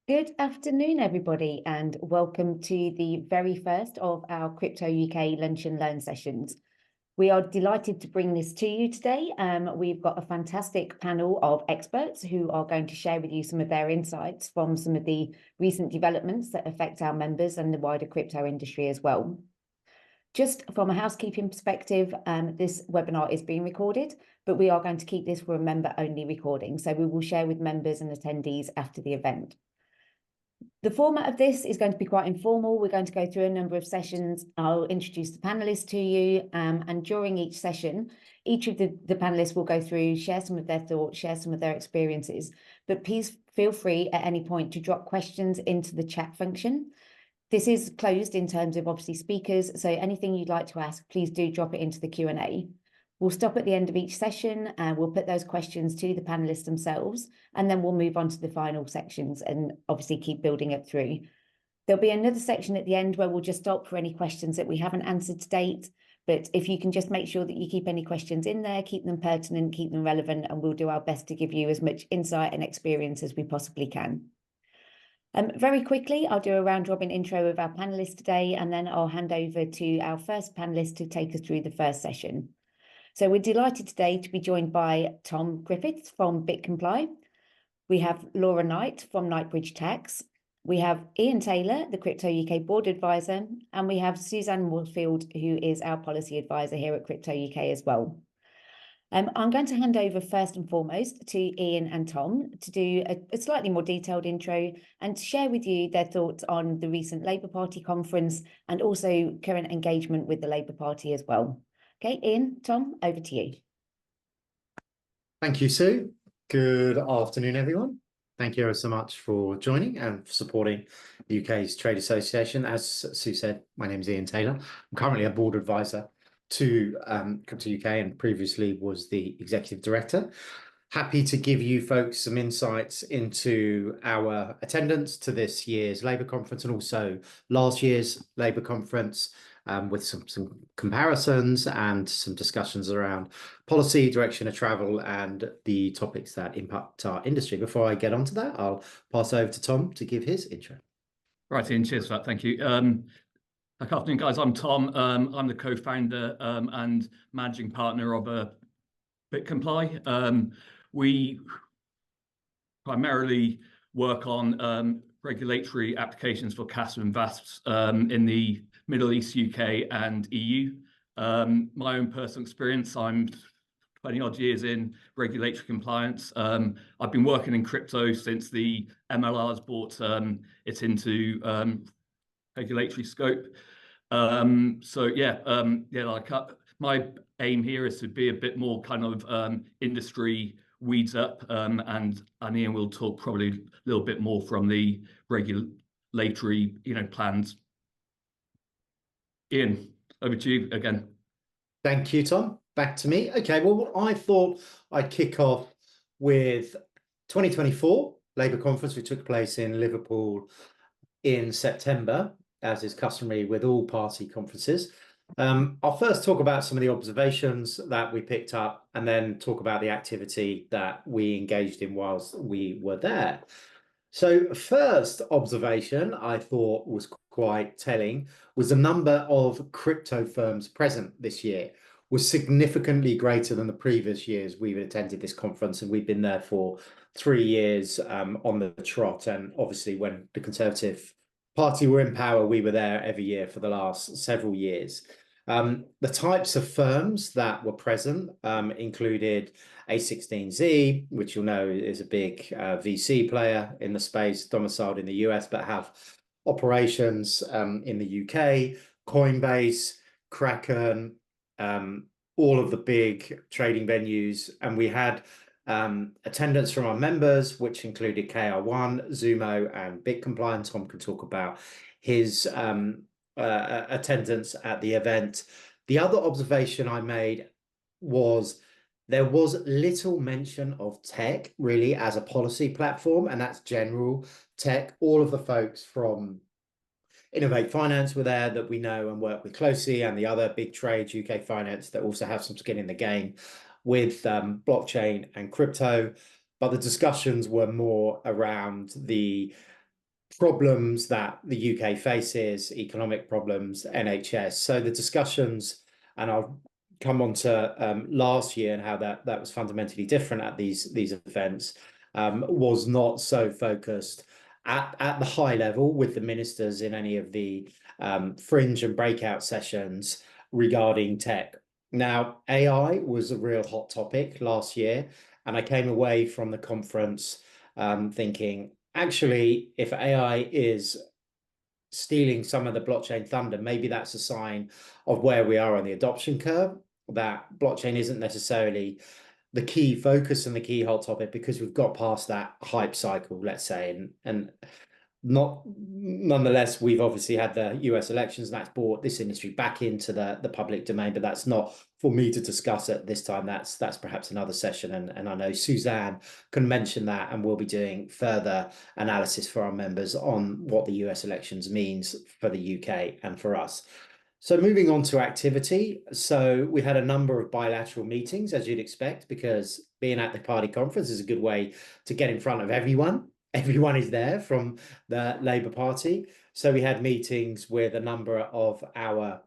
Good afternoon, everybody, and welcome to the very first of our Crypto UK Lunch and Learn sessions. We are delighted to bring this to you today. We've got a fantastic panel of experts who are going to share with you some of their insights from some of the recent developments that affect our members and the wider crypto industry as well. Just from a housekeeping perspective, this webinar is being recorded, but we are going to keep this for a member-only recording, so we will share with members and attendees after the event. The format of this is going to be quite informal. We're going to go through a number of sessions. I'll introduce the panelists to you, and during each session, each of the panelists will go through, share some of their thoughts, share some of their experiences, but please feel free at any point to drop questions into the chat function. This is closed in terms of obviously speakers, so anything you'd like to ask, please do drop it into the Q&A. We'll stop at the end of each session and we'll put those questions to the panelists themselves, and then we'll move on to the final sections and obviously keep building it through. There'll be another section at the end where we'll just stop for any questions that we haven't answered to date. But if you can just make sure that you keep any questions in there, keep them pertinent, keep them relevant, and we'll do our best to give you as much insight and experience as we possibly can. Very quickly, I'll do a round robin intro of our panelists today, and then I'll hand over to our first panelist to take us through the first session. So we're delighted today to be joined by Tom Griffith from BitCompli. We have Laura Knight from Knightbridge Tax. We have Ian Taylor, the Crypto UK Board Advisor, and we have Suzanne Morsfield, who is our Policy Advisor here at Crypto UK as well. I'm going to hand over first and foremost to Ian and Tom to do a slightly more detailed intro and to share with you their thoughts on the recent Labour Party conference and also current engagement with the Labour Party as well. Okay, Ian, Tom, over to you. Thank you, Sue. Good afternoon, everyone. Thank you so much for joining and for supporting the UK's Trade Association. As Sue said, my name is Ian Taylor. I'm currently a board advisor to CryptoUK and previously was the executive director. Happy to give you folks some insights into our attendance to this year's Labour conference and also last year's Labour conference, with some comparisons and some discussions around policy, direction of travel, and the topics that impact our industry. Before I get onto that, I'll pass over to Tom to give his intro. Right, Ian, cheers for that. Thank you. Good afternoon, guys. I'm Tom. I'm the co-founder and managing partner of BitCompli. We primarily work on regulatory applications for CAS and VASPs in the Middle East, UK and EU. My own personal experience, I'm 20 odd years in regulatory compliance. I've been working in crypto since the MLR's brought it into regulatory scope. My aim here is to be a bit more kind of industry weeds up, and Ian will talk probably a little bit more from the regulatory plans. Ian, over to you again. Thank you, Tom. Back to me. Okay, well, I thought I'd kick off with 2024 Labour conference, which took place in Liverpool in September, as is customary with all party conferences. I'll first talk about some of the observations that we picked up and then talk about the activity that we engaged in whilst we were there. So first observation I thought was quite telling was the number of crypto firms present this year was significantly greater than the previous years we've attended this conference, and we've been there for 3 years on the trot. And obviously when the Conservative Party were in power, we were there every year for the last several years. The types of firms that were present included A16Z, which you'll know is a big VC player in the space, domiciled in the US, but have operations in the UK, Coinbase, Kraken, all of the big trading venues. And we had attendance from our members, which included KR1, Zumo, and BitCompli, and Tom can talk about his attendance at the event. The other observation I made was there was little mention of tech really as a policy platform, and that's general tech. All of the folks from Innovate Finance were there that we know and work with closely, and the other big trades, UK Finance, that also have some skin in the game with blockchain and crypto. But the discussions were more around the problems that the UK faces, economic problems, NHS. So the discussions, and I'll come on to last year and how that was fundamentally different at these events, was not so focused at the high level with the ministers in any of the fringe and breakout sessions regarding tech. Now, AI was a real hot topic last year, and I came away from the conference thinking, actually, if AI is stealing some of the blockchain thunder, maybe that's a sign of where we are on the adoption curve, that blockchain isn't necessarily the key focus and the key hot topic because we've got past that hype cycle, let's say, and nonetheless, we've obviously had the US elections, and that's brought this industry back into the public domain, but that's not for me to discuss at this time. That's perhaps another session, and I know Suzanne can mention that, and we'll be doing further analysis for our members on what the US elections means for the UK and for us. So moving on to activity. So we had a number of bilateral meetings, as you'd expect, because being at the party conference is a good way to get in front of everyone. Everyone is there from the Labour Party. So we had meetings with a number of our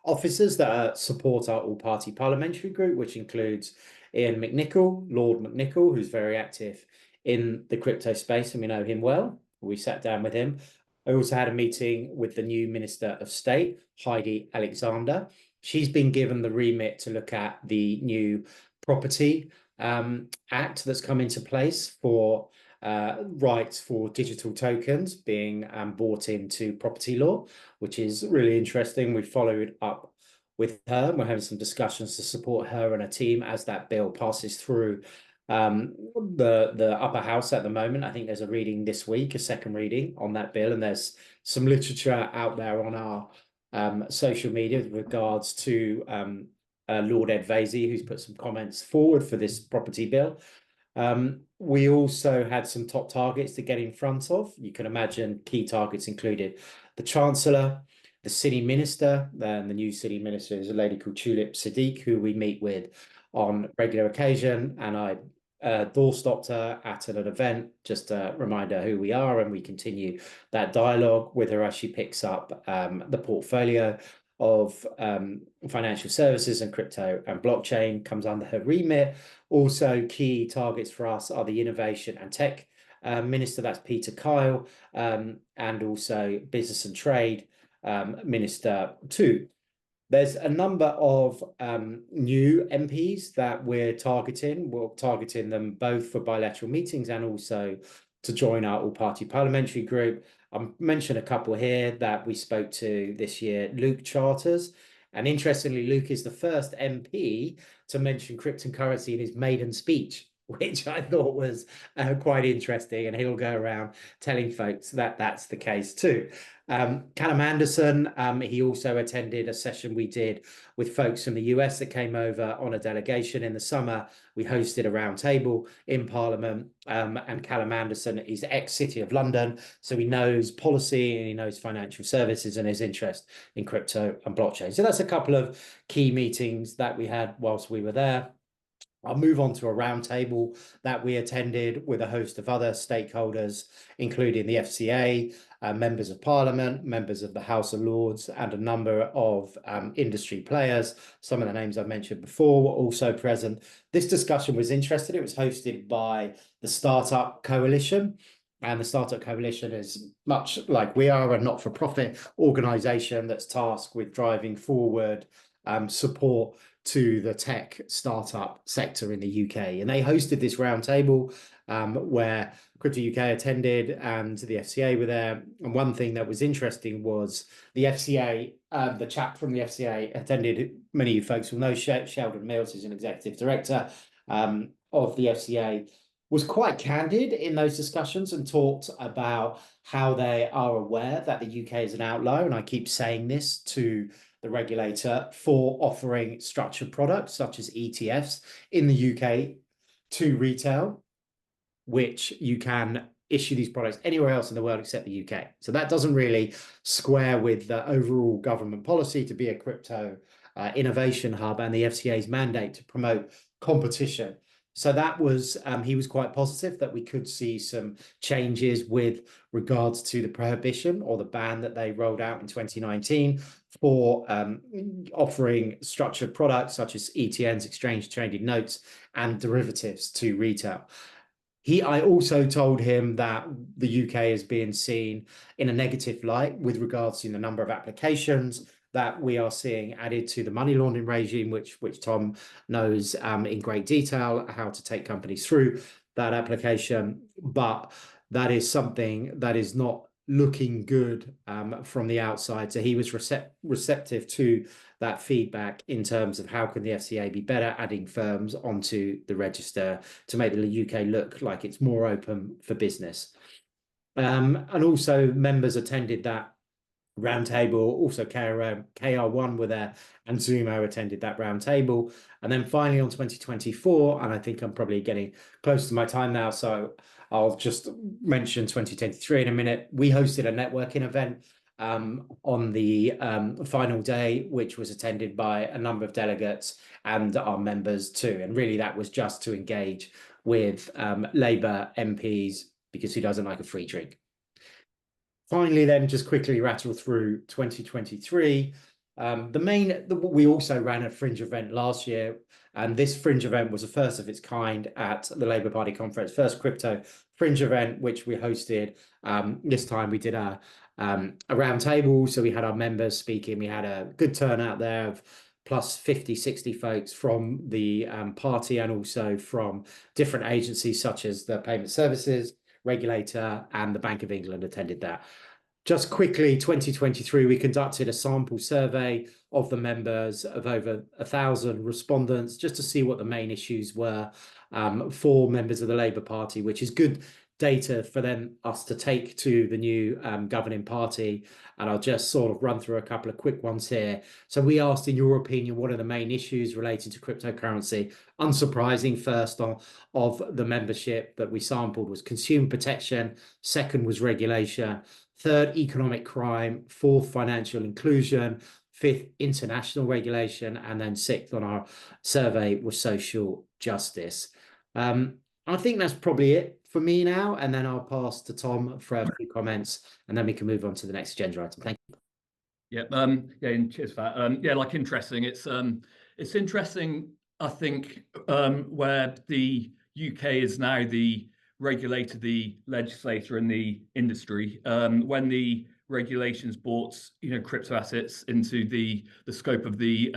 officers that support our all-party parliamentary group, which includes Ian McNichol, Lord McNichol, who's very active in the crypto space, and we know him well. We sat down with him. I also had a meeting with the new Minister of State, Heidi Alexander. She's been given the remit to look at the new Property Act that's come into place for rights for digital tokens being brought into property law, which is really interesting. We followed up with her. We're having some discussions to support her and her team as that bill passes through the upper house at the moment. I think there's a reading this week, a second reading on that bill, and there's some literature out there on our social media with regards to Lord Ed Vaizey, who's put some comments forward for this property bill. We also had some top targets to get in front of. You can imagine key targets included the Chancellor, the City Minister, and the new City Minister is a lady called Tulip Siddiq, who we meet with on regular occasion, and I doorstopped her at an event just to remind her who we are, and we continue that dialogue with her as she picks up the portfolio of financial services, and crypto and blockchain comes under her remit. Also, key targets for us are the Innovation and Tech Minister, that's Peter Kyle, and also Business and Trade Minister too. There's a number of new MPs that we're targeting. We're targeting them both for bilateral meetings and also to join our all-party parliamentary group. I'll mention a couple here that we spoke to this year, Luke Charters. And interestingly, Luke is the first MP to mention cryptocurrency in his maiden speech, which I thought was quite interesting. And he'll go around telling folks that that's the case too. Callum Anderson, he also attended a session we did with folks from the US that came over on a delegation in the summer. We hosted a round table in Parliament, and Callum Anderson is ex-City of London, so he knows policy and he knows financial services and his interest in crypto and blockchain. So that's a couple of key meetings that we had whilst we were there. I'll move on to a roundtable that we attended with a host of other stakeholders, including the FCA, members of Parliament, members of the House of Lords, and a number of industry players. Some of the names I mentioned before were also present. This discussion was interesting. It was hosted by the Startup Coalition. And the Startup Coalition is much like we are, a not-for-profit organisation that's tasked with driving forward support to the tech startup sector in the UK. And they hosted this roundtable where CryptoUK attended and the FCA were there. And one thing that was interesting was the FCA, the chap from the FCA attended, many of you folks will know, Sheldon Mills is an executive director of the FCA, was quite candid in those discussions and talked about how they are aware that the UK is an outlier. And I keep saying this to the regulator for offering structured products such as ETFs in the UK to retail, which you can issue these products anywhere else in the world except the UK. So that doesn't really square with the overall government policy to be a crypto innovation hub and the FCA's mandate to promote competition. So that was, he was quite positive that we could see some changes with regards to the prohibition or the ban that they rolled out in 2019 for offering structured products such as ETNs, exchange traded notes, and derivatives to retail. I also told him that the UK is being seen in a negative light with regards to the number of applications that we are seeing added to the money laundering regime, which Tom knows in great detail how to take companies through that application. But that is something that is not looking good from the outside. So he was receptive to that feedback in terms of how can the FCA be better adding firms onto the register to make the UK look like it's more open for business. And also members attended that roundtable, also KR1 were there, and Zumo attended that roundtable. And then finally on 2024, and I think I'm probably getting close to my time now, so I'll just mention 2023 in a minute. We hosted a networking event on the final day, which was attended by a number of delegates and our members too. And really that was just to engage with Labour MPs, because who doesn't like a free drink? Finally, then, just quickly rattle through 2023. We also ran a fringe event last year, and this fringe event was the first of its kind at the Labour Party conference, first crypto fringe event, which we hosted. This time we did a round table, so we had our members speaking. We had a good turnout there of plus 50, 60 folks from the party and also from different agencies such as the Payment Services Regulator and the Bank of England attended that. Just quickly, 2023, we conducted a sample survey of the members of over 1,000 respondents just to see what the main issues were for members of the Labour Party, which is good data for us to take to the new governing party. And I'll just sort of run through a couple of quick ones here. So we asked, in your opinion, what are the main issues relating to cryptocurrency? Unsurprising, first of the membership that we sampled was consumer protection. Second was regulation. Third, economic crime. Fourth, financial inclusion. Fifth, international regulation. And then sixth on our survey was social justice. I think that's probably it for me now, and then I'll pass to Tom for a few comments, and then we can move on to the next agenda item. Thank you. Yeah, and cheers for that. Yeah, like interesting. It's interesting, I think, where the UK is now the regulator, the legislator, and the industry. When the regulations brought, crypto assets into the scope of the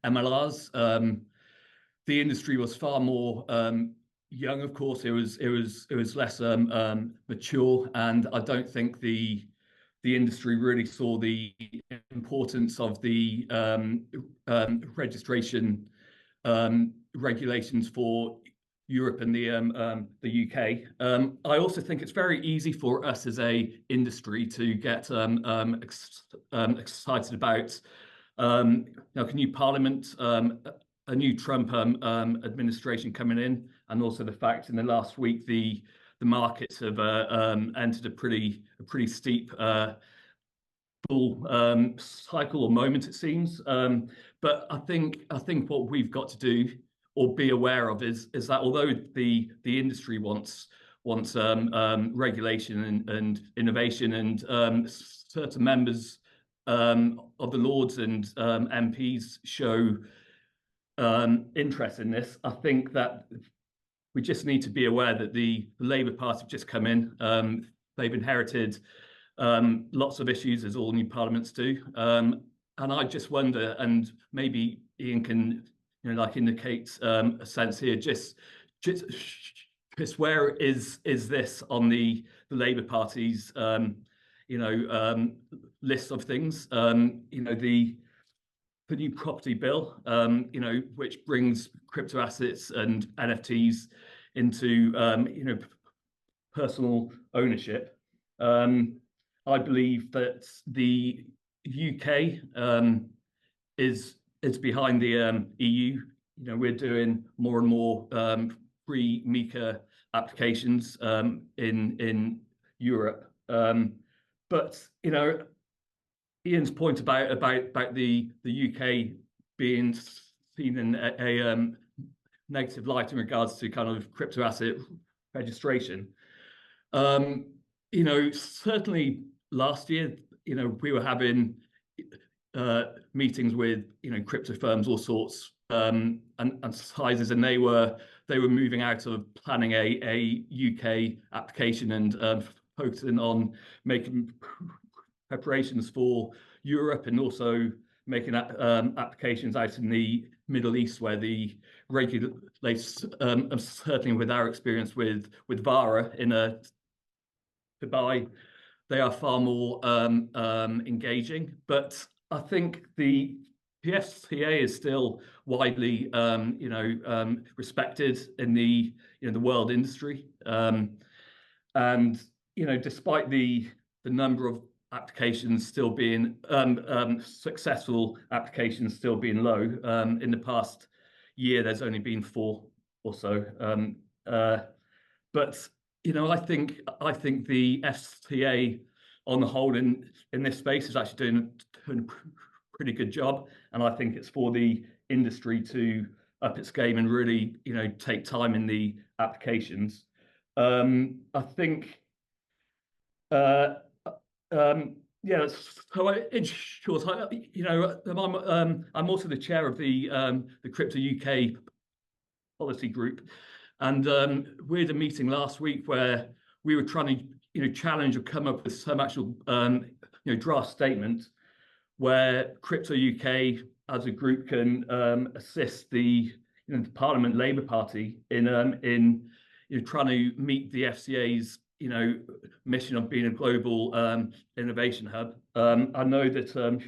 MLRs, the industry was far more young. Of course, it was less mature, and I don't think the industry really saw the importance of the registration regulations for Europe and the UK. I also think it's very easy for us as a industry to get excited about a new parliament, a new Trump administration coming in, and also the fact in the last week the markets have entered a pretty steep bull cycle or moment, it seems. But I think what we've got to do or be aware of is that although the industry wants regulation and innovation, and certain members of the Lords and MPs show interest in this, I think that we just need to be aware that the Labour Party have just come in. They've inherited lots of issues, as all new parliaments do. And I just wonder, and maybe Ian can, indicate a sense here, just where is this on the Labour Party's, list of things? The new property bill, which brings crypto assets and NFTs into, personal ownership. I believe that the UK is behind the EU. We're doing more and more free MiCA applications in Europe. But Ian's point about the UK being seen in negative light in regards to kind of crypto asset registration. Certainly last year, we were having meetings with crypto firms, all sorts and sizes, and they were moving out of planning a UK application and focusing on making preparations for Europe, and also making applications out in the Middle East, where the regulators, certainly with our experience with VARA in Dubai, they are far more engaging. But I think the FCA is still widely, respected in the the world industry, and despite the number of applications still being successful applications still being low, in the past year there's only been 4 or so, but I think the FCA on the whole in this space is actually doing a pretty good job, and I think it's for the industry to up its game and really take time in the applications. I think yeah, so in short, I'm also the chair of the CryptoUK policy group, and we had a meeting last week where we were trying to challenge or come up with some actual draft statement where CryptoUK as a group can assist the the Parliament Labour Party in trying to meet the FCA's mission of being a global innovation hub. I know that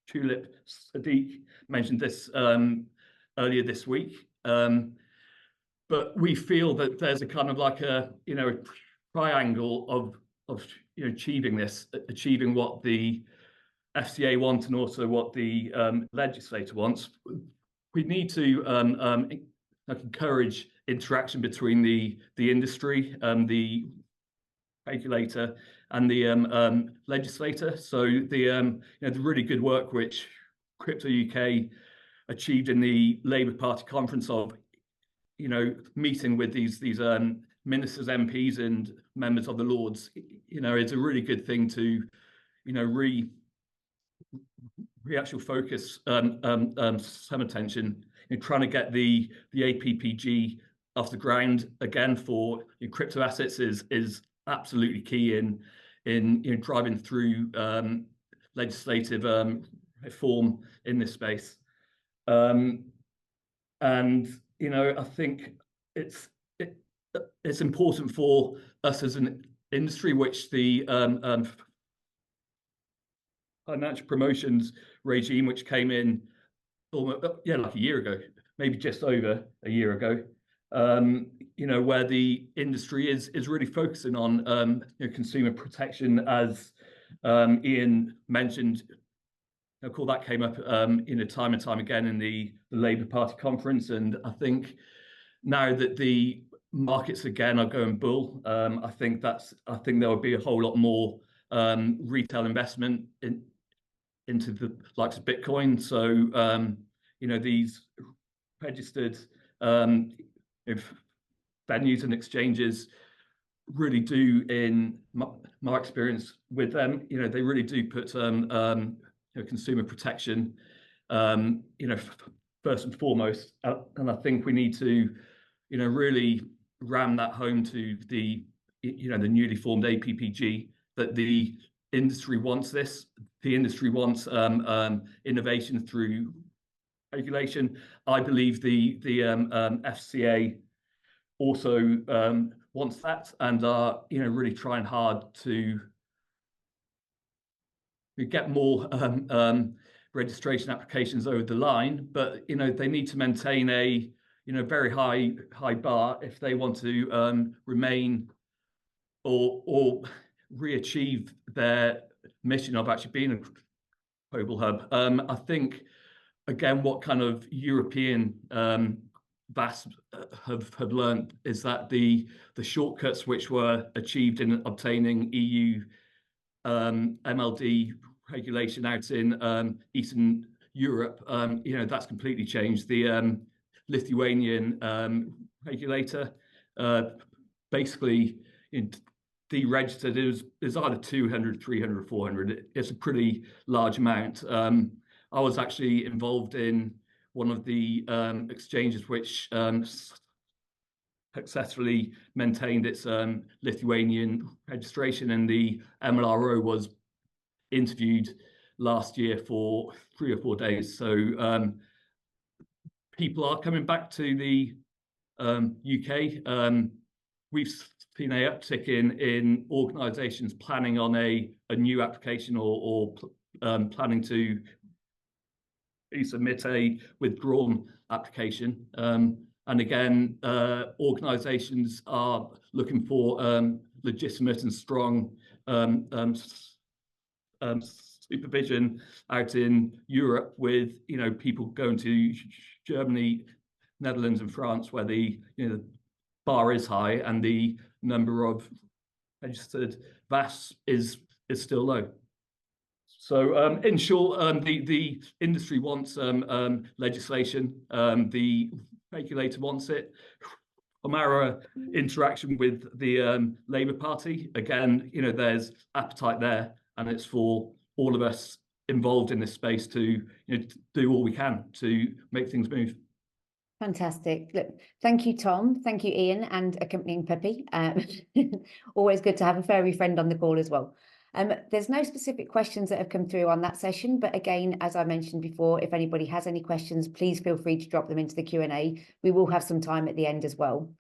Tulip Sadiq mentioned this earlier this week, but we feel that there's a kind of like a a triangle of achieving this, achieving what the FCA wants and also what the legislator wants. We need to encourage interaction between the industry, the regulator, and the legislator. So the really good work which CryptoUK achieved in the Labour Party conference of meeting with these ministers, MPs, and members of the Lords, it's a really good thing to actual focus some attention in trying to get the APPG off the ground again for crypto assets is absolutely key in driving through legislative reform in this space. And I think it's important for us as an industry, which the financial promotions regime, which came in almost like a year ago, maybe just over a year ago, where the industry is really focusing on consumer protection, as Ian mentioned. Of course, that came up time and time again in the Labour Party conference, and I think now that the markets again are going bull, I think there will be a whole lot more retail investment into the likes of Bitcoin. So these registered venues and exchanges really do, in my experience with them, they really do put consumer protection first and foremost, and I think we need to really ram that home to the the newly formed APPG, that the industry wants this. The industry wants innovation through regulation. I believe the FCA also wants that, and are really trying hard to get more registration applications over the line. But they need to maintain a very high bar if they want to remain or re-achieve their mission of actually being a global hub. I think again, what kind of European VASP have learned is that the shortcuts which were achieved in obtaining EU MLD regulation out in Eastern Europe, that's completely changed. The Lithuanian regulator. Basically, deregistered, it was either 200, 300, 400. It's a pretty large amount. I was actually involved in one of the exchanges which successfully maintained its Lithuanian registration, and the MLRO was interviewed last year for 3 or 4 days. So people are coming back to the UK. We've seen an uptick in organisations planning on a new application or planning to submit a withdrawn application. And again, organisations are looking for legitimate and strong supervision out in Europe, with people going to Germany, Netherlands, and France, where the bar is high and the number of registered VAS is still low. So in short, the industry wants legislation. The regulator wants it. From our interaction with the Labour Party, again, there's appetite there, and it's for all of us involved in this space to do all we can to make things move. Fantastic. Look, thank you, Tom. Thank you, Ian, and accompanying Puppy. Always good to have a furry friend on the call as well. There's no specific questions that have come through on that session, but again, as I mentioned before, if anybody has any questions, please feel free to drop them into the Q&A. We will have some time at the end as well.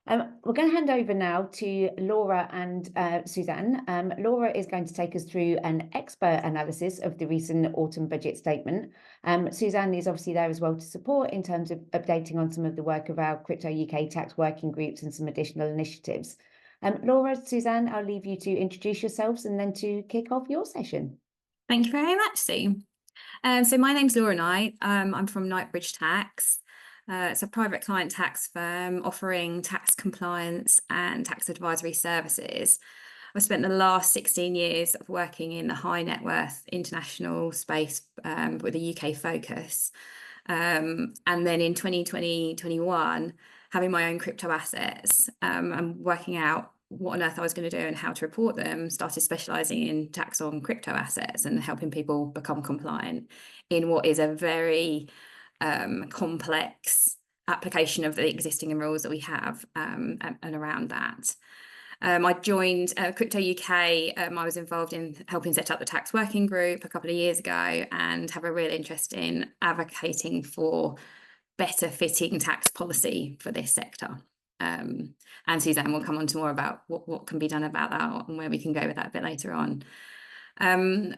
We're going to hand over now to Laura and Suzanne. Laura is going to take us through an expert analysis of the recent autumn budget statement. Suzanne is obviously there as well to support in terms of updating on some of the work of our Crypto UK tax working groups and some additional initiatives. Laura, Suzanne, I'll leave you to introduce yourselves and then to kick off your session. Thank you very much, Sue. So my name's Laura Knight. I'm from Knightbridge Tax. It's a private client tax firm offering tax compliance and tax advisory services. I've spent the last 16 years working in the high net worth international space with a UK focus. And then in 2020-21, having my own crypto assets and working out what on earth I was going to do and how to report them, started specialising in tax on crypto assets and helping people become compliant in what is a very complex application of the existing rules that we have and around that. I joined Crypto UK. I was involved in helping set up the tax working group a couple of years ago and have a real interest in advocating for better fitting tax policy for this sector. And Suzanne will come on to more about what can be done about that and where we can go with that a bit later on.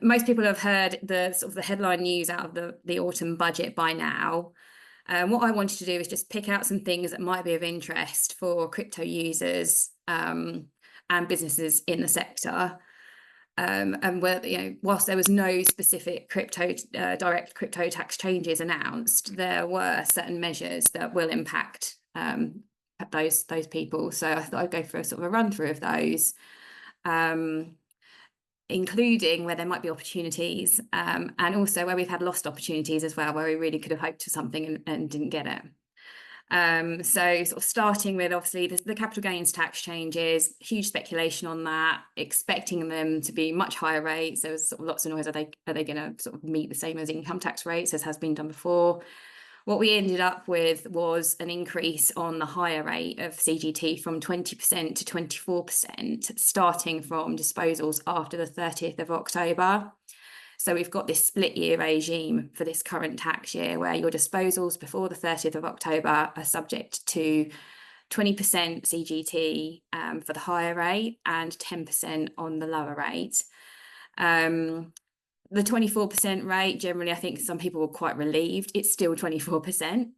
Most people have heard the sort of the headline news out of the autumn budget by now. What I wanted to do is just pick out some things that might be of interest for crypto users and businesses in the sector. And where, whilst there was no specific direct crypto tax changes announced, there were certain measures that will impact those people. So I thought I'd go for a sort of a run through of those. Including where there might be opportunities and also where we've had lost opportunities as well, where we really could have hoped for something and didn't get it. So sort of starting with obviously the capital gains tax changes, huge speculation on that, expecting them to be much higher rates. There was sort of lots of noise, are they going to sort of meet the same as income tax rates as has been done before? What we ended up with was an increase on the higher rate of CGT from 20% to 24%, starting from disposals after the 30th of October. So we've got this split year regime for this current tax year where your disposals before the 30th of October are subject to 20% CGT for the higher rate and 10% on the lower rate. The 24% rate, generally, I think some people were quite relieved. It's still 24%.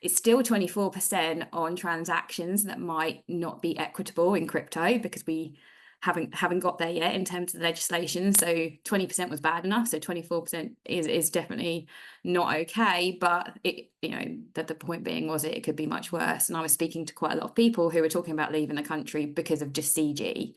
It's still 24% on transactions that might not be equitable in crypto because we haven't got there yet in terms of the legislation. So 20% was bad enough. So 24% is definitely not okay. But the point being was it could be much worse. And I was speaking to quite a lot of people who were talking about leaving the country because of just CG.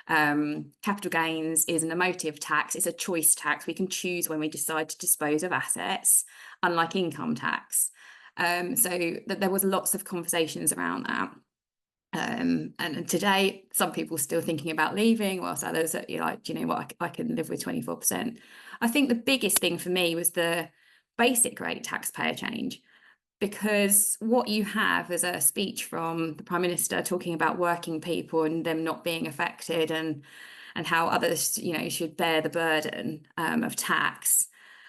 Capital gains is an emotive tax. It's a choice tax. We can choose when we decide to dispose of assets, unlike income tax. So that there was lots of conversations around that. And today, some people still thinking about leaving, whilst others are like, do you know what, I can live with 24%. I think the biggest thing for me was the basic rate taxpayer change, because what you have is a speech from the Prime Minister talking about working people and them not being affected, and how others, you know, should bear the burden of tax.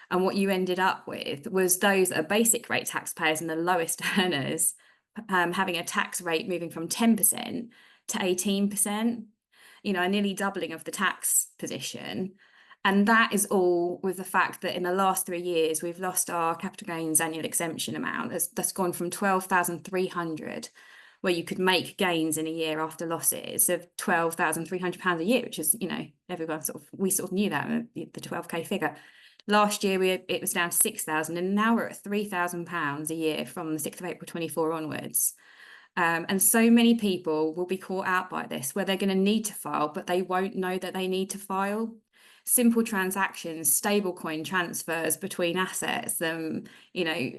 And what you ended up with was those that are basic rate taxpayers and the lowest earners having a tax rate moving from 10% to 18%, you know, a nearly doubling of the tax position. And that is all with the fact that in the last 3 years, we've lost our capital gains annual exemption amount. That's gone from 12,300, where you could make gains in a year after losses, of £12,300 a year, which is, you know, everyone we knew that, the 12k figure. Last year, it was down to 6,000, and now we're at £3,000 a year from the 6th of April 24 onwards. And so many people will be caught out by this, where they're going to need to file, but they won't know that they need to file. Simple transactions, stablecoin transfers between assets, you know,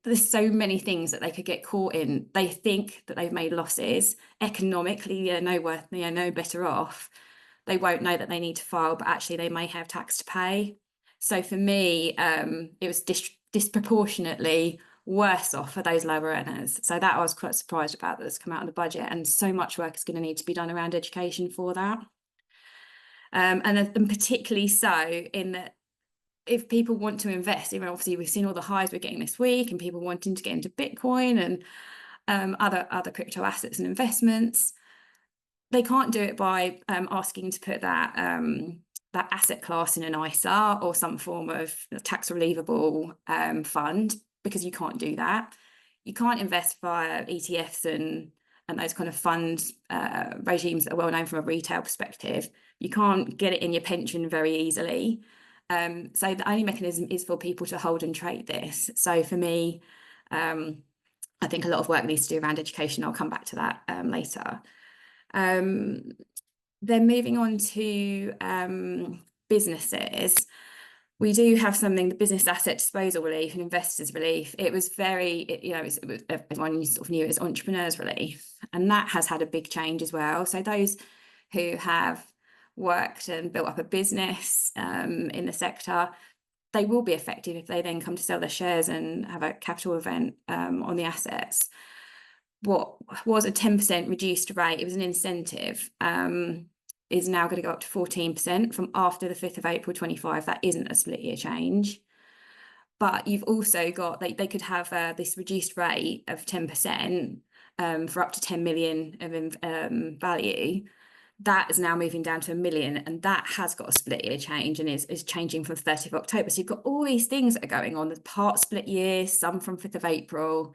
there's so many things that they could get caught in. They think that they've made losses. Economically, they're no better off. They won't know that they need to file, but actually they may have tax to pay. So for me, it was disproportionately worse off for those lower earners. So that I was quite surprised about, that's come out of the budget, and so much work is going to need to be done around education for that. And particularly so in that, if people want to invest, you know, obviously we've seen all the highs we're getting this week, and people wanting to get into Bitcoin and other crypto assets and investments, they can't do it by asking to put that asset class in an ISA or some form of tax relievable fund, because you can't do that. You can't invest via ETFs and those kind of fund regimes that are well known from a retail perspective. You can't get it in your pension very easily. So the only mechanism is for people to hold and trade this. So for me, I think a lot of work needs to do around education. I'll come back to that later. Then moving on to businesses, we do have something, the business asset disposal relief and investors relief. It was everyone sort of knew it as entrepreneurs relief, and that has had a big change as well. So those who have worked and built up a business in the sector, they will be affected if they then come to sell their shares and have a capital event on the assets. What was a 10% reduced rate, it was an incentive, is now going to go up to 14% from after the 5th of April 25. That isn't a split year change. But you've also got, they could have this reduced rate of 10% for up to 10 million of value. That is now moving down to 1 million, and that has got a split year change and is changing from 30th of October. So you've got all these things that are going on, the part split year, some from 5th of April.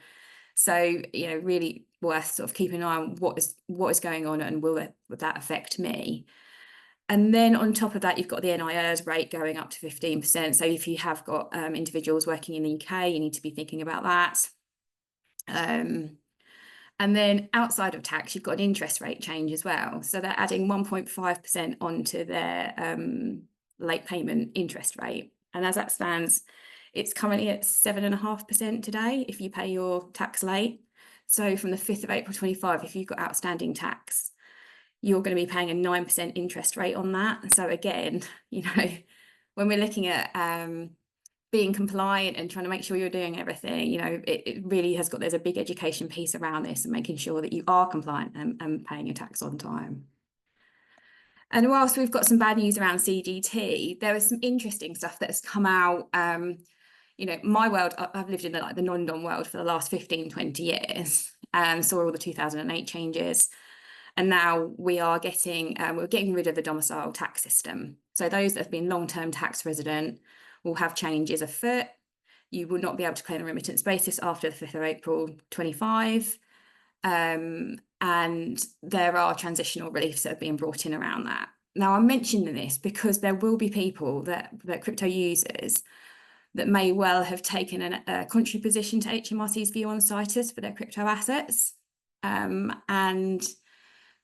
So, you know, really worth sort of keeping an eye on what is going on, and will that affect me? And then on top of that, you've got the NIR's rate going up to 15%. So if you have got individuals working in the UK, you need to be thinking about that. And then outside of tax, you've got an interest rate change as well. So they're adding 1.5% onto their late payment interest rate. And as that stands, it's currently at 7.5% today if you pay your tax late. So from the 5th of April 25, if you've got outstanding tax, you're going to be paying a 9% interest rate on that. So again, you know, when we're looking at being compliant and trying to make sure you're doing everything, you know, it really has got, there's a big education piece around this and making sure that you are compliant and paying your tax on time. And whilst we've got some bad news around CGT, there is some interesting stuff that has come out. You know, my world, I've lived in the non-dom world for the last 15, 20 years, and saw all the 2008 changes. And now we are we're getting rid of the domicile tax system. So those that have been long-term tax resident will have changes afoot. You will not be able to claim a remittance basis after the 5th of April 25. And there are transitional reliefs that are being brought in around that. Now, I'm mentioning this because there will be people that crypto users that may well have taken a contrary position to HMRC's view on CITES for their crypto assets. And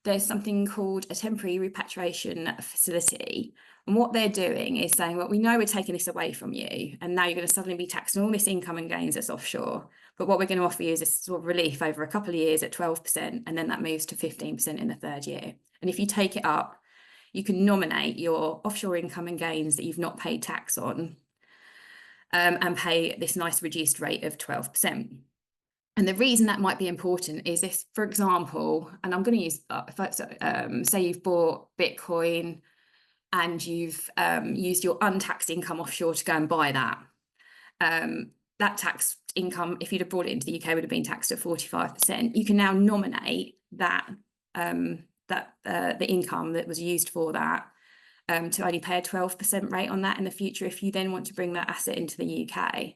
there's something called a temporary repatriation facility. And what they're doing is saying, well, we know we're taking this away from you, and now you're going to suddenly be taxed on all this income and gains that's offshore. But what we're going to offer you is this sort of relief over a couple of years at 12%, and then that moves to 15% in the third year. And if you take it up, you can nominate your offshore income and gains that you've not paid tax on, and pay this nice reduced rate of 12%. And the reason that might be important is if, for example, and I'm going to use, say you've bought Bitcoin and you've used your untaxed income offshore to go and buy that. That taxed income, if you'd have brought it into the UK, would have been taxed at 45%. You can now nominate that the income that was used for that to only pay a 12% rate on that in the future if you then want to bring that asset into the UK.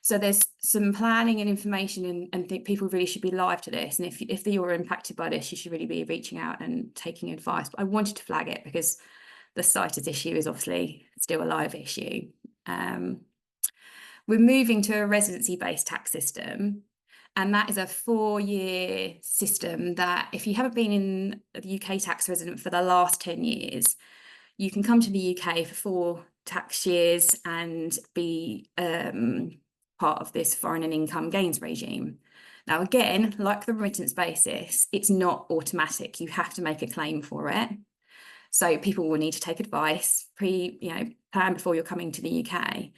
So there's some planning and information, and think people really should be live to this. And if you're impacted by this, you should really be reaching out and taking advice. But I wanted to flag it because the CITES issue is obviously still a live issue. We're moving to a residency-based tax system, and that is a 4-year system that if you haven't been in the UK tax resident for the last 10 years, you can come to the UK for 4 tax years and be part of this foreign and income gains regime. Now, again, like the remittance basis, it's not automatic. You have to make a claim for it. So people will need to take advice, plan before you're coming to the UK.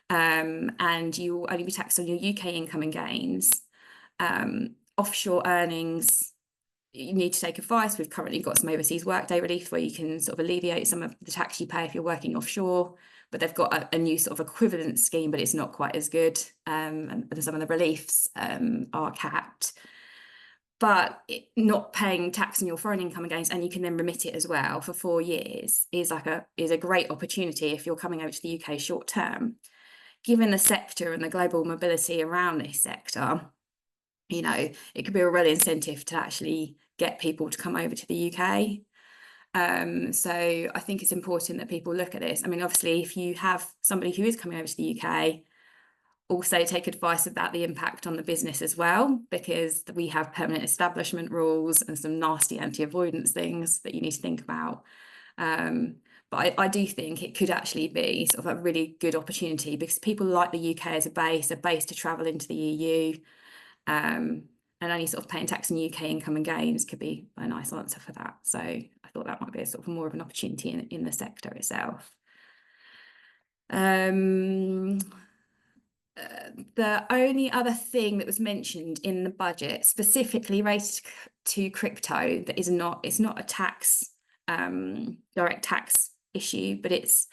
And you will only be taxed on your UK income and gains. Offshore earnings, you need to take advice. We've currently got some overseas workday relief where you can sort of alleviate some of the tax you pay if you're working offshore, but they've got a new sort of equivalent scheme, but it's not quite as good. And some of the reliefs are capped. But not paying tax on your foreign income and gains, and you can then remit it as well for 4 years, is a great opportunity if you're coming over to the UK short term. Given the sector and the global mobility around this sector, it could be a real incentive to actually get people to come over to the UK. So I think it's important that people look at this. I mean, obviously, if you have somebody who is coming over to the UK, also take advice about the impact on the business as well, because we have permanent establishment rules and some nasty anti-avoidance things that you need to think about. But I do think it could actually be sort of a really good opportunity because people like the UK as a base to travel into the EU, and only sort of paying tax on UK income and gains could be a nice answer for that. So I thought that might be a sort of more of an opportunity in the sector itself. The only other thing that was mentioned in the budget specifically related to crypto that it's not a tax, direct tax issue, but it's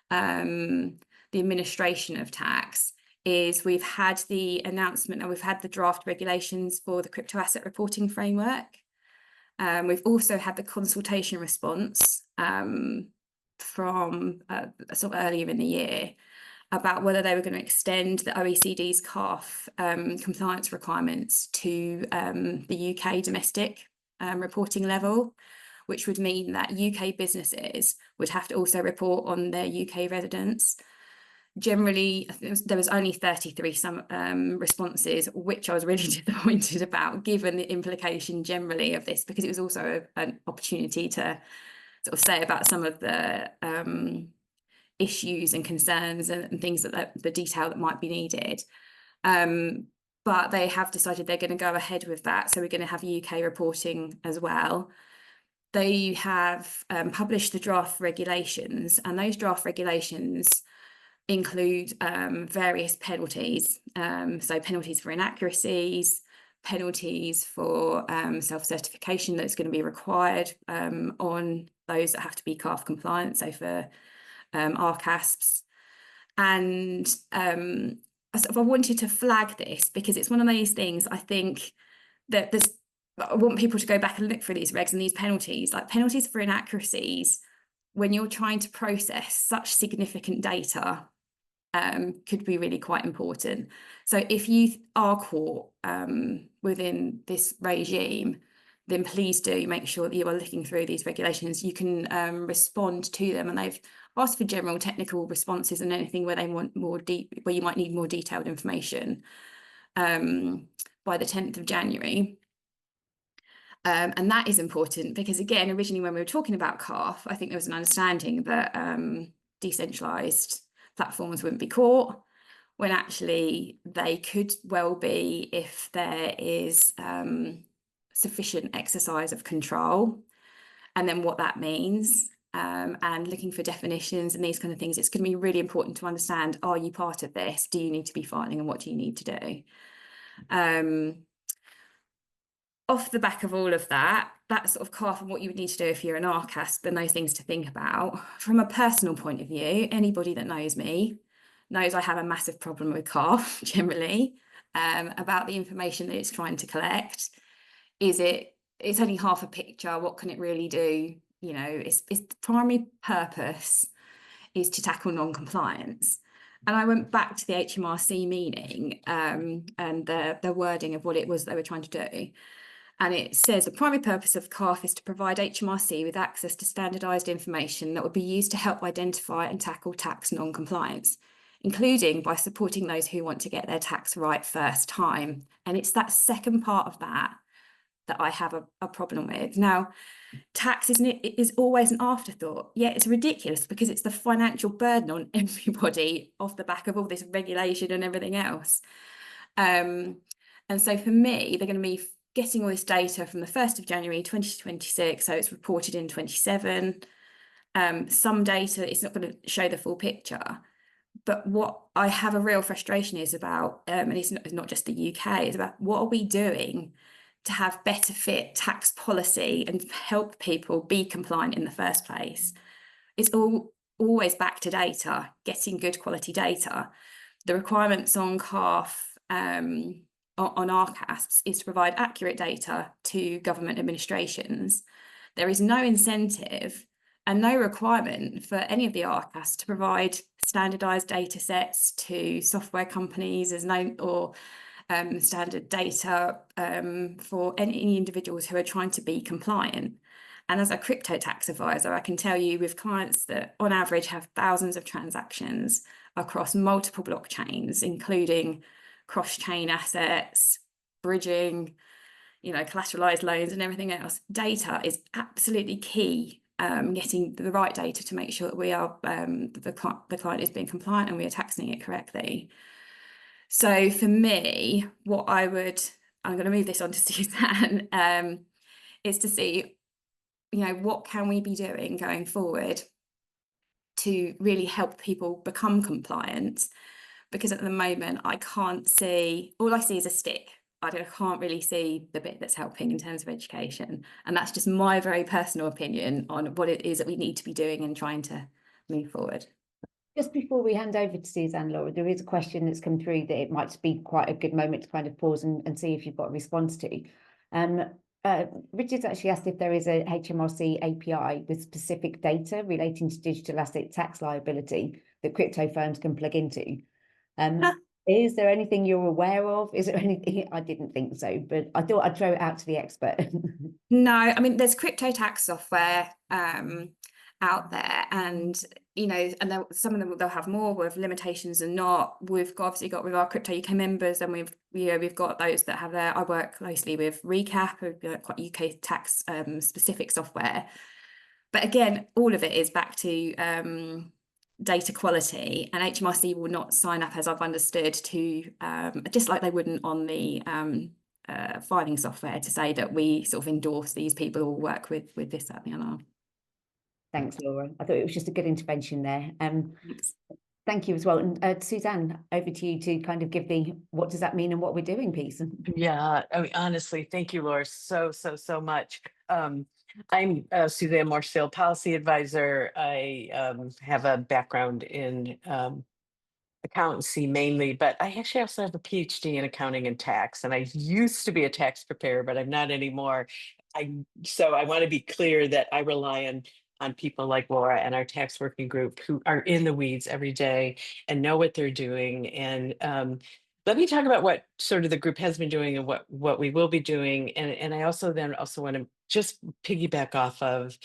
the administration of tax, is we've had the announcement and we've had the draft regulations for the crypto asset reporting framework. We've also had the consultation response from sort of earlier in the year about whether they were going to extend the OECD's CAF compliance requirements to the UK domestic reporting level, which would mean that UK businesses would have to also report on their UK residents. Generally, there was only 33 responses, which I was really disappointed about, given the implication generally of this, because it was also an opportunity to sort of say about some of the issues and concerns and things that the detail that might be needed. But they have decided they're going to go ahead with that. So we're going to have UK reporting as well. They have published the draft regulations, and those draft regulations include various penalties. So penalties for inaccuracies, penalties for self-certification that's going to be required on those that have to be CAF compliant, so for RCASPs. And I wanted to flag this because it's one of those things, I think, that I want people to go back and look through these regs and these penalties, like penalties for inaccuracies, when you're trying to process such significant data, could be really quite important. So if you are caught within this regime, then please do make sure that you are looking through these regulations. You can respond to them, and they've asked for general technical responses and anything where they want where you might need more detailed information by the 10th of January. And that is important because, again, originally when we were talking about CARF, I think there was an understanding that decentralised platforms wouldn't be caught, when actually they could well be if there is sufficient exercise of control, and then what that means, and looking for definitions and these kind of things. It's going to be really important to understand, are you part of this? Do you need to be filing, and what do you need to do? Off the back of all of that, that's sort of CARF and what you would need to do if you're an RCASP, and those things to think about. From a personal point of view, anybody that knows me knows I have a massive problem with CARF generally, about the information that it's trying to collect. It's only half a picture. What can it really do? You know, its primary purpose is to tackle non-compliance. And I went back to the HMRC meaning, and the wording of what it was they were trying to do. And it says the primary purpose of CARF is to provide HMRC with access to standardised information that would be used to help identify and tackle tax non-compliance, including by supporting those who want to get their tax right first time. And it's that second part of that I have a problem with. Now, tax is always an afterthought. Yeah, it's ridiculous because it's the financial burden on everybody off the back of all this regulation and everything else. And so for me, they're going to be getting all this data from the 1st of January 2026, so it's reported in 27. Some data, it's not going to show the full picture. But what I have a real frustration is about, and it's not just the UK, it's about what are we doing to have better fit tax policy and help people be compliant in the first place. It's always back to data, getting good quality data. The requirements on CARF, on RCASPs, is to provide accurate data to government administrations. There is no incentive and no requirement for any of the RCASPs to provide standardised data sets to software companies or standard data for any individuals who are trying to be compliant. And as a crypto tax advisor, I can tell you with clients that on average have thousands of transactions across multiple blockchains, including cross-chain assets, bridging, collateralized loans and everything else. Data is absolutely key. Getting the right data to make sure that we are the client is being compliant and we are taxing it correctly. So for me, I'm going to move this on to Suzanne, is to see, what can we be doing going forward to really help people become compliant? Because at the moment, all I see is a stick. I can't really see the bit that's helping in terms of education. And that's just my very personal opinion on what it is that we need to be doing and trying to move forward. Just before we hand over to Suzanne, Laura, there is a question that's come through that it might be quite a good moment to kind of pause and see if you've got a response to. Richard's actually asked if there is a HMRC API with specific data relating to digital asset tax liability that crypto firms can plug into. Is there anything you're aware of? Is there anything? I didn't think so, but I thought I'd throw it out to the expert. No, I mean, there's crypto tax software out there, and and some of them they'll have more with limitations and not. We've obviously got with our CryptoUK members, and we've got those that have I work closely with Recap, quite UK tax specific software. But again, all of it is back to data quality, and HMRC will not sign up, as I've understood, to just like they wouldn't on the filing software, to say that we sort of endorse these people who work with this, that, and the other. Thanks, Laura. I thought it was just a good intervention there. Thank you as well. And Suzanne, over to you to kind of give the what does that mean and what we're doing piece. Yeah, I mean, honestly, thank you, Laura, so much. I'm Suzanne Morsfield, policy advisor. I have a background in accountancy mainly, but I actually also have a PhD in accounting and tax. And I used to be a tax preparer, but I'm not anymore. So I want to be clear that I rely on people like Laura and our tax working group who are in the weeds every day and know what they're doing. And let me talk about what sort of the group has been doing and what we will be doing. And I also want to just piggyback off of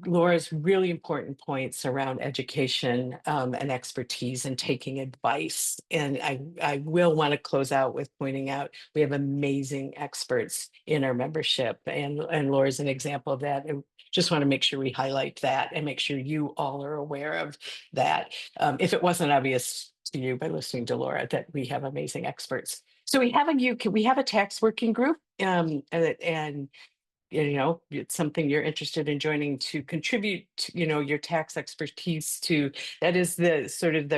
Laura's really important points around education and expertise and taking advice. And I will want to close out with pointing out we have amazing experts in our membership, and Laura's an example of that. And just want to make sure we highlight that and make sure you all are aware of that. If it wasn't obvious to you by listening to Laura, that we have amazing experts. So we have a tax working group, and you know, it's something you're interested in joining to contribute to, you know, your tax expertise to. That is the sort of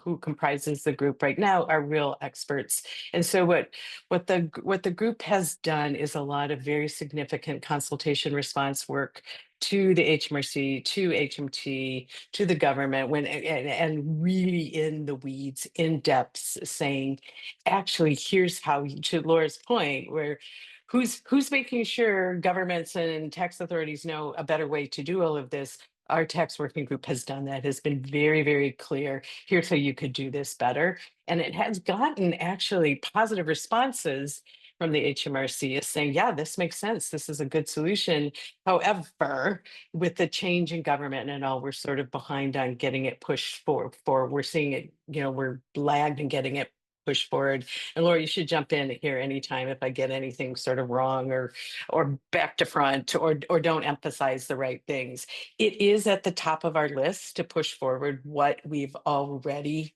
who comprises the group right now are real experts. And so what the group has done is a lot of very significant consultation response work to the HMRC, to HMT, to the government, and really in the weeds, in depth, saying, actually, here's how, to Laura's point, where who's making sure governments and tax authorities know a better way to do all of this? Our tax working group has done that, has been very, very clear. Here's how you could do this better. And it has gotten actually positive responses from the HMRC is saying, yeah, this makes sense. This is a good solution. However, with the change in government and all, we're sort of behind on getting it pushed forward. We're seeing it, you know, we're lagged in getting it push forward. And Laura, you should jump in here anytime if I get anything sort of wrong or back to front or don't emphasize the right things. It is at the top of our list to push forward what we've already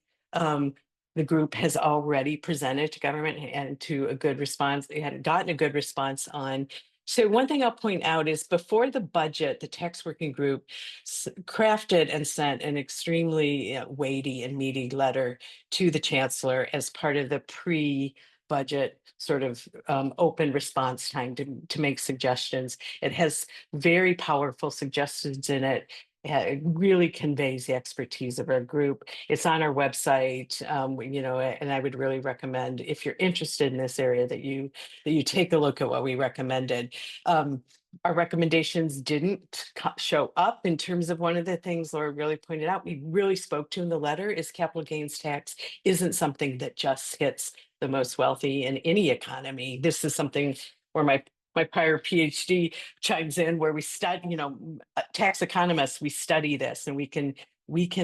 the group has already presented to government and to a good response. They had gotten a good response on. So one thing I'll point out is before the budget, the tax working group crafted and sent an extremely weighty and meaty letter to the chancellor as part of the pre-budget sort of open response time to make suggestions. It has very powerful suggestions in it. It really conveys the expertise of our group. It's on our website, you know, and I would really recommend, if you're interested in this area, that you take a look at what we recommended. Our recommendations didn't show up in terms of one of the things Laura really pointed out. We really spoke to in the letter is capital gains tax isn't something that just hits the most wealthy in any economy. This is something where my prior PhD chimes in, where we study, you know, tax economists, we study this, and we can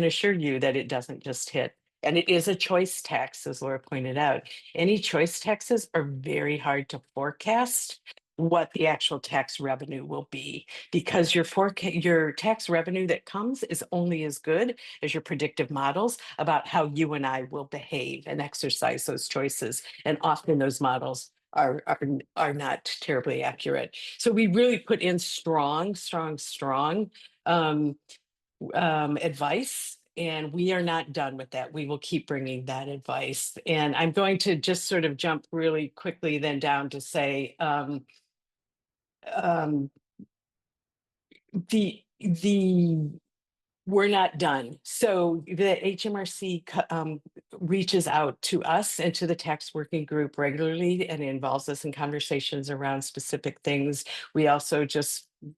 assure you that it doesn't just hit. And it is a choice tax, as Laura pointed out. Any choice taxes are very hard to forecast what the actual tax revenue will be, because your tax revenue that comes is only as good as your predictive models about how you and I will behave and exercise those choices. And often those models are not terribly accurate. So we really put in strong advice, and we are not done with that. We will keep bringing that advice. And I'm going to just sort of jump really quickly then down to say, we're not done. So the HMRC reaches out to us and to the tax working group regularly and involves us in conversations around specific things. We also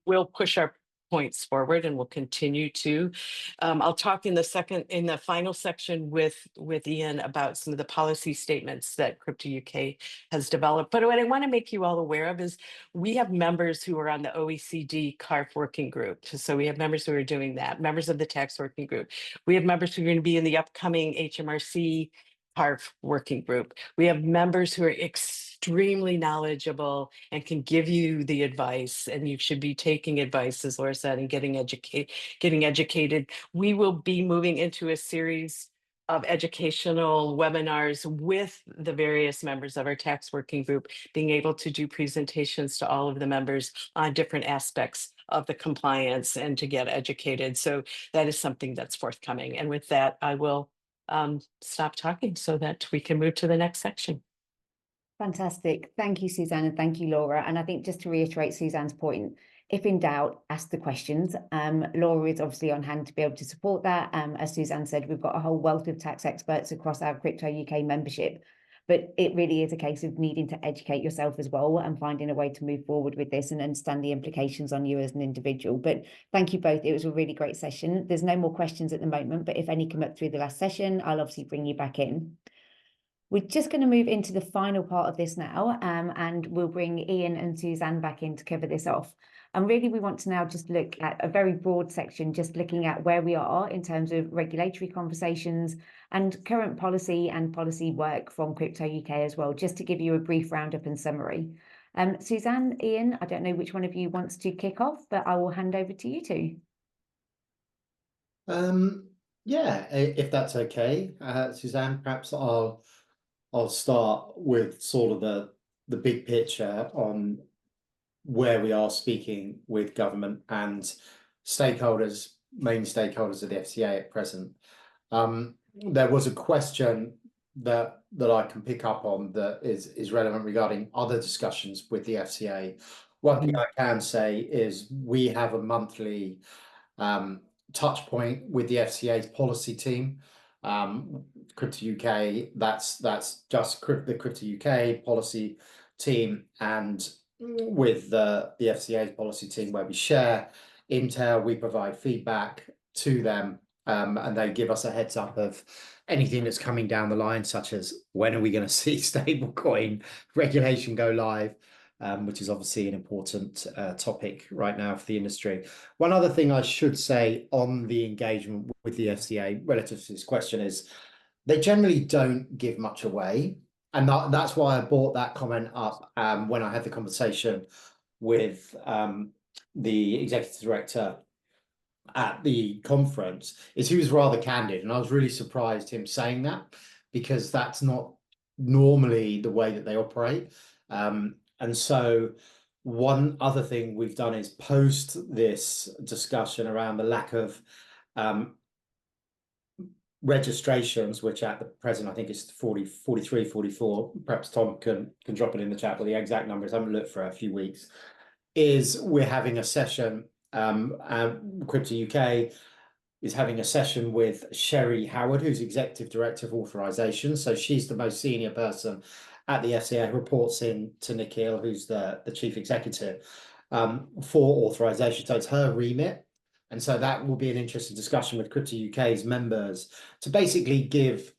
will push our points forward, and we'll continue to. I'll talk in the final section with Ian about some of the policy statements that CryptoUK has developed. But what I want to make you all aware of is we have members who are on the OECD CARF working group. So we have members who are doing that, members of the tax working group. We have members who are going to be in the upcoming HMRC CARF working group. We have members who are extremely knowledgeable and can give you the advice, and you should be taking advice, as Laura said, and getting educated. We will be moving into a series of educational webinars with the various members of our tax working group, being able to do presentations to all of the members on different aspects of the compliance and to get educated. So that is something that's forthcoming. And with that, I will stop talking so that we can move to the next section. Fantastic. Thank you, Suzanne, and thank you, Laura. And I think just to reiterate Suzanne's point, if in doubt, ask the questions. Laura is obviously on hand to be able to support that. As Suzanne said, we've got a whole wealth of tax experts across our CryptoUK membership, but it really is a case of needing to educate yourself as well and finding a way to move forward with this and understand the implications on you as an individual. But thank you both. It was a really great session. There's no more questions at the moment, but if any come up through the last session, I'll obviously bring you back in. We're just going to move into the final part of this now, and we'll bring Ian and Suzanne back in to cover this off. And really, we want to now just look at a very broad section, just looking at where we are in terms of regulatory conversations and current policy and policy work from CryptoUK as well, just to give you a brief roundup and summary. Suzanne, Ian, I don't know which one of you wants to kick off, but I will hand over to you two. Yeah, if that's okay, Suzanne, perhaps I'll start with sort of the big picture on where we are speaking with government and stakeholders, main stakeholders of the FCA at present. There was a question that I can pick up on that is relevant regarding other discussions with the FCA. One thing I can say is we have a monthly touch point with the FCA's policy team. CryptoUK, that's just the CryptoUK policy team, and with the FCA's policy team, where we share intel, we provide feedback to them, and they give us a heads up of anything that's coming down the line, such as when are we going to see stablecoin regulation go live, which is obviously an important topic right now for the industry. One other thing I should say on the engagement with the FCA relative to this question is they generally don't give much away. And that's why I brought that comment up when I had the conversation with the executive director at the conference, is he was rather candid. And I was really surprised him saying that, because that's not normally the way that they operate. And so one other thing we've done is post this discussion around the lack of registrations, which at the present I think is 43, 44. Perhaps Tom can drop it in the chat, but the exact numbers I haven't looked for a few weeks. Is we're having a session. CryptoUK is having a session with Sherry Howard, who's executive director of authorization. So she's the most senior person at the FCA, reports in to Nikhil, who's the chief executive for authorization. So it's her remit. And so that will be an interesting discussion with CryptoUK's members to basically give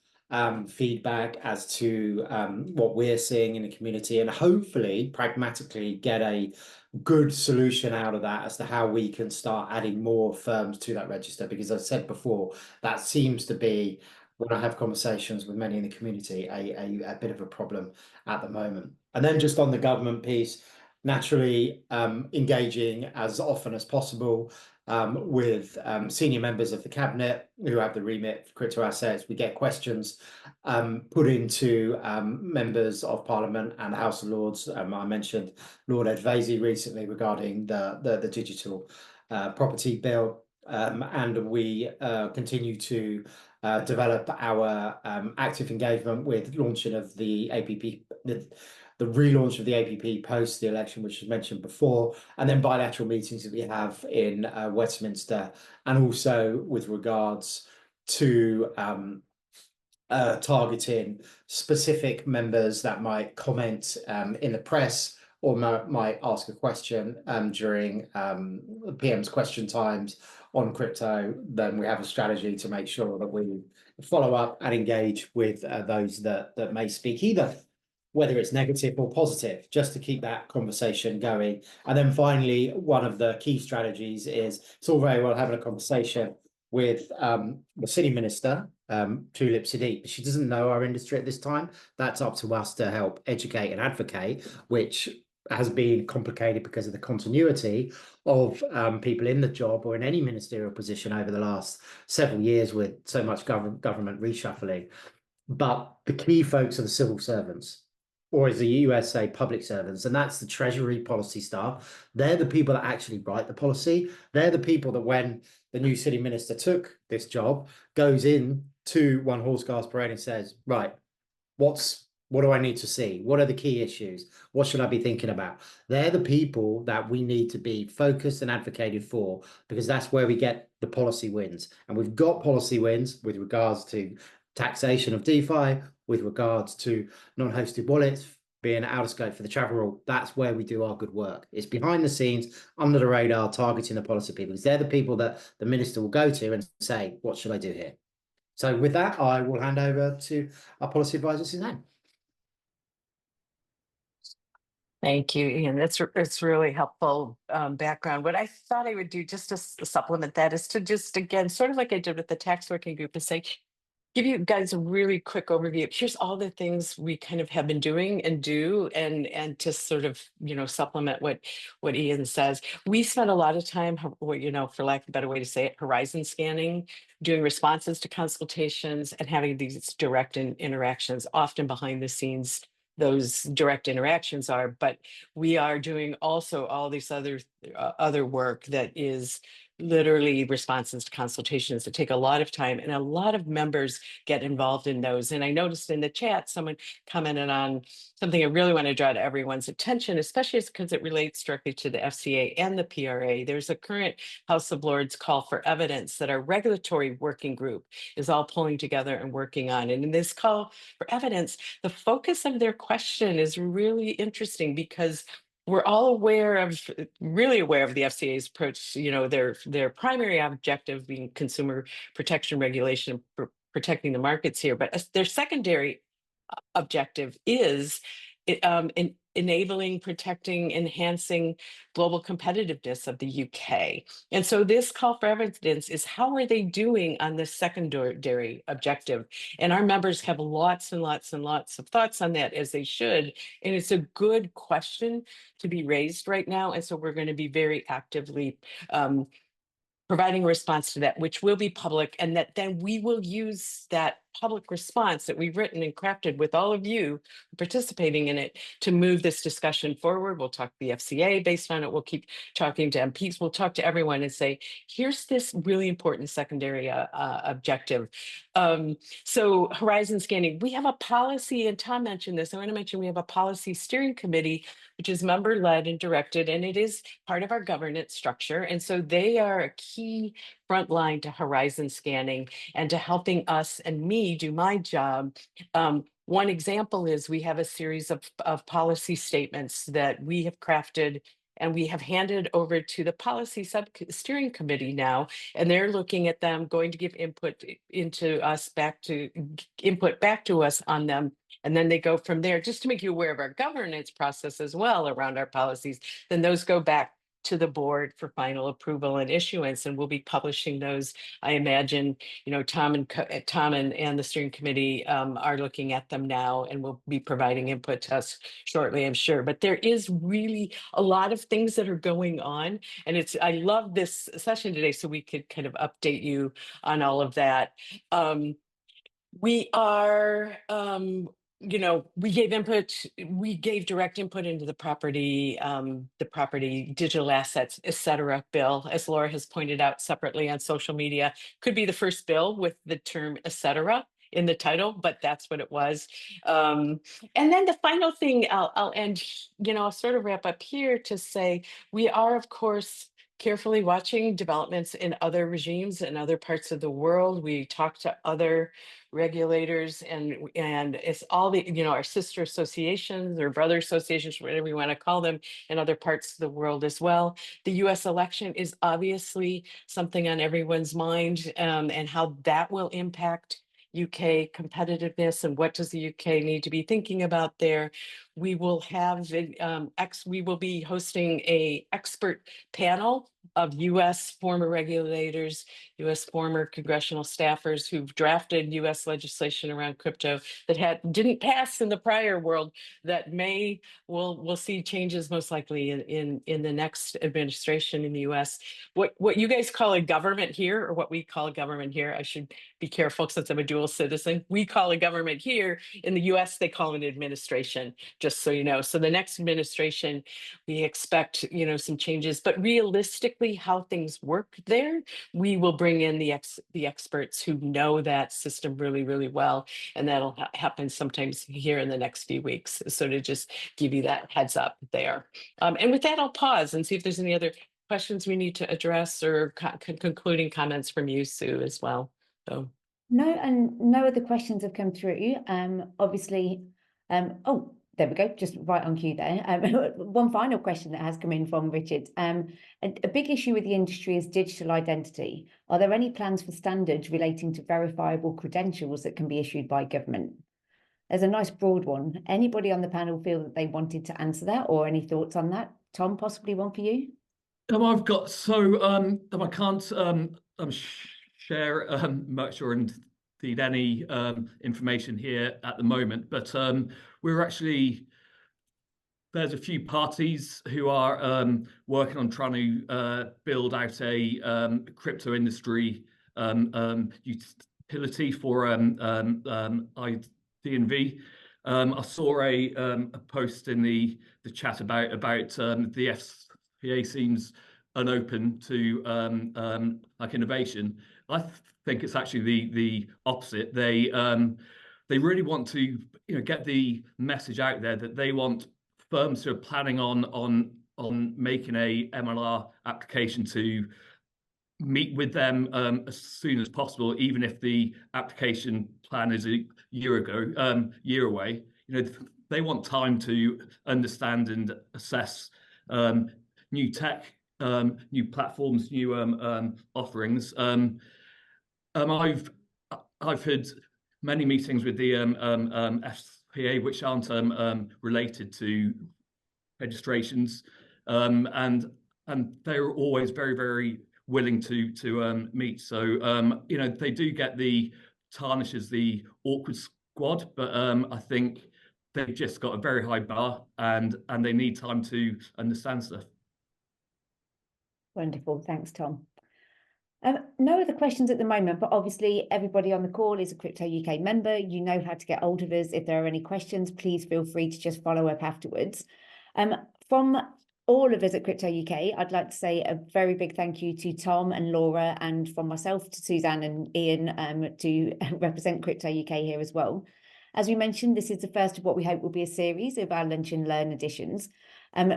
feedback as to what we're seeing in the community, and hopefully pragmatically get a good solution out of that as to how we can start adding more firms to that register. Because as I said before, that seems to be, when I have conversations with many in the community, a bit of a problem at the moment. And then just on the government piece, naturally engaging as often as possible with senior members of the cabinet who have the remit for crypto assets. We get questions put into members of Parliament and the House of Lords. I mentioned Lord Ed Vaizey recently regarding the digital property bill, and we continue to develop our active engagement with launching of the APP, the relaunch of the APP post the election, which was mentioned before, and then bilateral meetings that we have in Westminster, and also with regards to targeting specific members that might comment in the press or might ask a question during PM's question times on crypto. Then we have a strategy to make sure that we follow up and engage with those that may speak, either whether it's negative or positive, just to keep that conversation going. And then finally, one of the key strategies is, it's all very well having a conversation with the city minister, Tulip Siddiq, but she doesn't know our industry at this time. That's up to us to help educate and advocate, which has been complicated because of the continuity of people in the job or in any ministerial position over the last several years with so much government reshuffling. But the key folks are the civil servants, or as the US say, public servants, and that's the Treasury policy staff. They're the people that actually write the policy. They're the people that, when the new city minister took this job, goes in to One Horse Cars Parade and says, right, what do I need to see? What are the key issues? What should I be thinking about? They're the people that we need to be focused and advocated for, because that's where we get the policy wins. And we've got policy wins with regards to taxation of DeFi, with regards to non-hosted wallets being out of scope for the travel rule. That's where we do our good work. It's behind the scenes, under the radar, targeting the policy people, because they're the people that the minister will go to and say, what should I do here? So with that, I will hand over to our policy advisor, Suzanne. Thank you, Ian. It's really helpful background. What I thought I would do just to supplement that is to just, again, sort of like I did with the tax working group, is say, give you guys a really quick overview. Here's all the things we kind of have been doing and do, and just sort of, supplement what Ian says. We spent a lot of time, for lack of a better way to say it, horizon scanning, doing responses to consultations, and having these direct interactions, often behind the scenes. Those direct interactions are, but we are doing also all these other work that is literally responses to consultations that take a lot of time, and a lot of members get involved in those. And I noticed in the chat someone commented on something I really want to draw to everyone's attention, especially because it relates directly to the FCA and the PRA. There's a current House of Lords call for evidence that our regulatory working group is all pulling together and working on. And in this call for evidence, the focus of their question is really interesting, because we're all really aware of the FCA's approach, their primary objective being consumer protection regulation, protecting the markets here. But their secondary objective is enabling, protecting, enhancing global competitiveness of the UK. And so this call for evidence is, how are they doing on this secondary objective? And our members have lots and lots and lots of thoughts on that, as they should. And it's a good question to be raised right now. And so we're going to be very actively providing a response to that, which will be public, and that then we will use that public response that we've written and crafted with all of you participating in it to move this discussion forward. We'll talk to the FCA based on it. We'll keep talking to MPs. We'll talk to everyone and say, here's this really important secondary objective. So horizon scanning, we have a policy, and Tom mentioned this. I want to mention we have a policy steering committee, which is member led and directed, and it is part of our governance structure. And so they are a key front line to horizon scanning and to helping us and me do my job. One example is we have a series of policy statements that we have crafted and we have handed over to the policy steering committee now, and they're looking at them, going to give input back to us on them. And then they go from there. Just to make you aware of our governance process as well around our policies, then those go back to the board for final approval and issuance, and we'll be publishing those. I imagine, Tom and the steering committee are looking at them now, and we'll be providing input to us shortly, I'm sure. But there is really a lot of things that are going on, and I love this session today so we could kind of update you on all of that. We are we gave direct input into the property digital assets, et cetera, bill, as Laura has pointed out separately on social media. Could be the first bill with the term et cetera in the title, but that's what it was. And then the final thing I'll end, I'll sort of wrap up here to say, we are, of course, carefully watching developments in other regimes in other parts of the world. We talk to other regulators, and it's all the, our sister associations or brother associations, whatever you want to call them, in other parts of the world as well. The US election is obviously something on everyone's mind, and how that will impact UK competitiveness, and what does the UK need to be thinking about there. We will have we will be hosting a expert panel of US former regulators, US former congressional staffers who've drafted US legislation around crypto that didn't pass in the prior world, that we'll see changes most likely in the next administration in the US. What you guys call a government here, or what we call a government here, I should be careful since I'm a dual citizen. We call a government here. In the US, they call an administration, just so you know. So the next administration, we expect, some changes, but realistically how things work there, we will bring in the experts who know that system really, really well. And that'll happen sometimes here in the next few weeks. So to just give you that heads up there. And with that, I'll pause and see if there's any other questions we need to address, or concluding comments from you, Sue, as well. So. No, and no other questions have come through. Obviously, oh, there we go, just right on cue there. One final question that has come in from Richard. A big issue with the industry is digital identity. Are there any plans for standards relating to verifiable credentials that can be issued by government? There's a nice broad one. Anybody on the panel feel that they wanted to answer that, or any thoughts on that? Tom, possibly one for you? I've got I can't share much or indeed any information here at the moment, but we're actually, there's a few parties who are working on trying to build out a crypto industry utility for ID&V. I saw a post in the chat about the FCA seems unopen to like innovation. I think it's actually the opposite. They really want to get the message out there that they want firms who are planning on making a MLR application to meet with them as soon as possible, even if the application plan is a year away. They want time to understand and assess new tech, new platforms, new offerings. I've had many meetings with the FCA which aren't related to registrations, and they're always very, very willing to meet. So they do get the tarnish as the awkward squad, but I think they've just got a very high bar, and they need time to understand stuff. Wonderful, thanks, Tom. No other questions at the moment, but obviously everybody on the call is a CryptoUK member. You know how to get hold of us. If there are any questions, please feel free to just follow up afterwards. From all of us at CryptoUK, I'd like to say a very big thank you to Tom and Laura, and from myself to Suzanne and Ian to represent CryptoUK here as well. As we mentioned, this is the first of what we hope will be a series of our Lunch and Learn editions.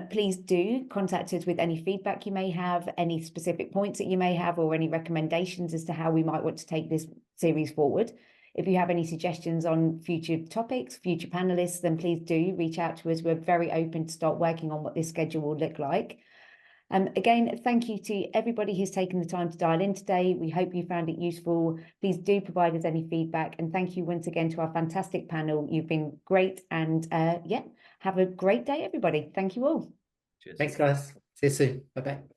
Please do contact us with any feedback you may have, any specific points that you may have, or any recommendations as to how we might want to take this series forward. If you have any suggestions on future topics, future panelists, then please do reach out to us. We're very open to start working on what this schedule will look like. Again, thank you to everybody who's taken the time to dial in today. We hope you found it useful. Please do provide us any feedback. And thank you once again to our fantastic panel. You've been great. And yeah, have a great day, everybody. Thank you all. Cheers. Thanks, guys. See you soon. Bye-bye.